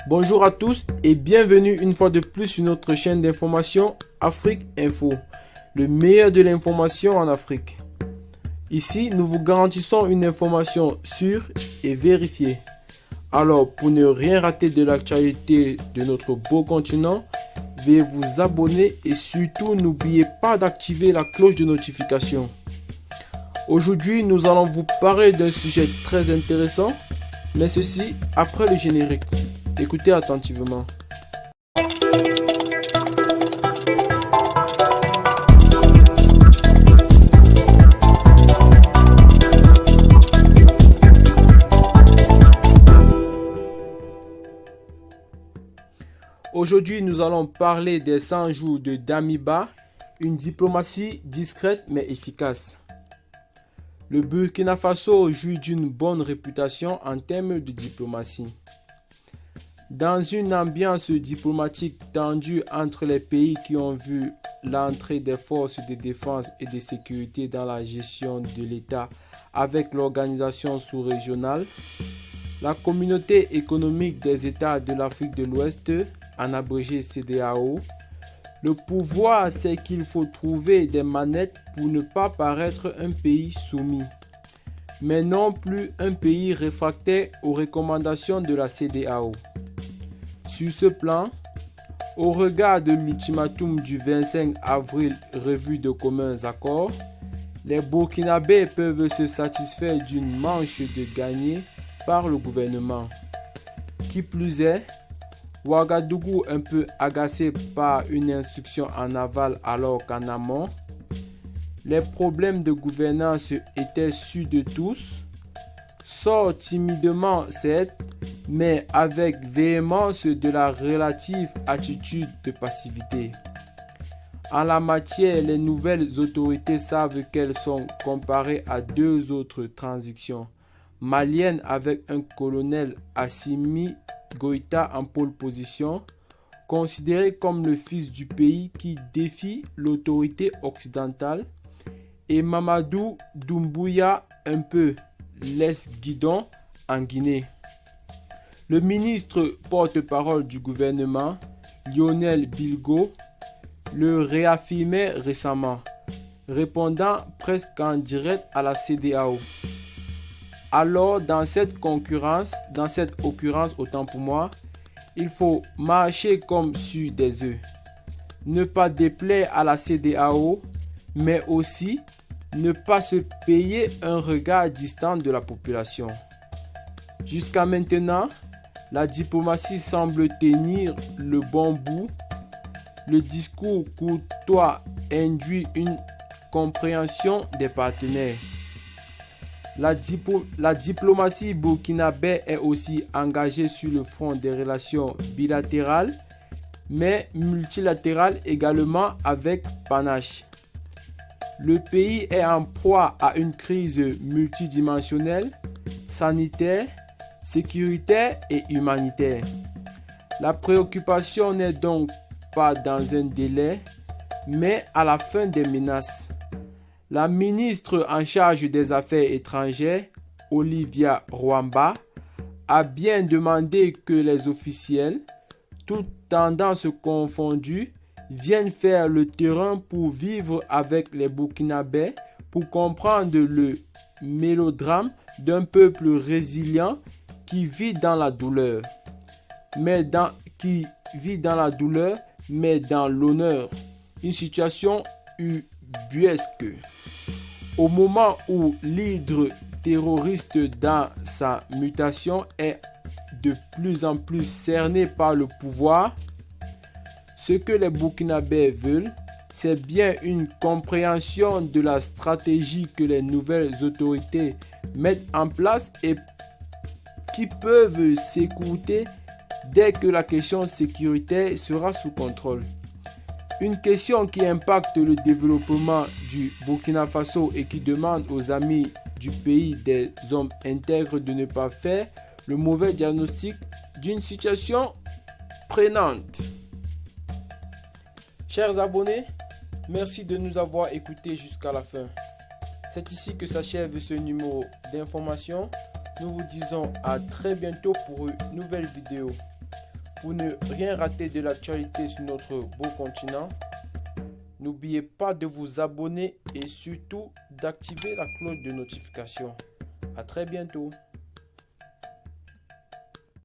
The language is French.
Bonjour à tous et bienvenue une fois de plus sur notre chaîne d'information Afrique Info, le meilleur de l'information en Afrique. Ici, nous vous garantissons une information sûre et vérifiée. Alors, pour ne rien rater de l'actualité de notre beau continent, veuillez vous abonner et surtout n'oubliez pas d'activer la cloche de notification. Aujourd'hui, nous allons vous parler d'un sujet très intéressant, mais ceci après le générique. Écoutez attentivement. Aujourd'hui, nous allons parler des 100 jours de Damiba, une diplomatie discrète mais efficace. Le Burkina Faso jouit d'une bonne réputation en termes de diplomatie. Dans une ambiance diplomatique tendue entre les pays qui ont vu l'entrée des forces de défense et de sécurité dans la gestion de l'État avec l'organisation sous-régionale, la Communauté économique des États de l'Afrique de l'Ouest, en abrégé CEDEAO, le pouvoir sait qu'il faut trouver des manettes pour ne pas paraître un pays soumis, mais non plus un pays réfractaire aux recommandations de la CEDEAO. Sur ce plan, au regard de l'ultimatum du 25 avril revu de communs accords, les Burkinabés peuvent se satisfaire d'une manche de gagnée par le gouvernement. Qui plus est, Ouagadougou, un peu agacé par une instruction en aval alors qu'en amont, les problèmes de gouvernance étaient sûrs de tous, sort timidement certes, mais avec véhémence de la relative attitude de passivité. En la matière, les nouvelles autorités savent qu'elles sont comparées à deux autres transitions maliennes avec un colonel Assimi Goïta en pole position, considéré comme le fils du pays qui défie l'autorité occidentale, et Mamadou Doumbouya un peu laisse-guidon en Guinée. Le ministre porte-parole du gouvernement, Lionel Bilgo, le réaffirmait récemment, répondant presque en direct à la CEDEAO. Alors, dans cette occurrence, autant pour moi, il faut marcher comme sur des œufs. Ne pas déplaire à la CEDEAO, mais aussi ne pas se payer un regard distant de la population. Jusqu'à maintenant, la diplomatie semble tenir le bon bout. Le discours courtois induit une compréhension des partenaires. La diplomatie burkinabé est aussi engagée sur le front des relations bilatérales, mais multilatérales également avec panache. Le pays est en proie à une crise multidimensionnelle, sanitaire, sécuritaire et humanitaire. La préoccupation n'est donc pas dans un délai, mais à la fin des menaces. La ministre en charge des Affaires étrangères, Olivia Rwamba, a bien demandé que les officiels, toutes tendances confondues, viennent faire le terrain pour vivre avec les Burkinabés, pour comprendre le mélodrame d'un peuple résilient qui vit dans la douleur, mais dans l'honneur. Une situation ubuesque. Au moment où l'hydre terroriste dans sa mutation est de plus en plus cerné par le pouvoir, ce que les Burkinabés veulent, c'est bien une compréhension de la stratégie que les nouvelles autorités mettent en place et qui peuvent s'écouter dès que la question sécuritaire sera sous contrôle. Une question qui impacte le développement du Burkina Faso et qui demande aux amis du pays des hommes intègres de ne pas faire le mauvais diagnostic d'une situation prenante. Chers abonnés, merci de nous avoir écoutés jusqu'à la fin. C'est ici que s'achève ce numéro d'information. Nous vous disons à très bientôt pour une nouvelle vidéo. Pour ne rien rater de l'actualité sur notre beau continent, n'oubliez pas de vous abonner et surtout d'activer la cloche de notification. À très bientôt.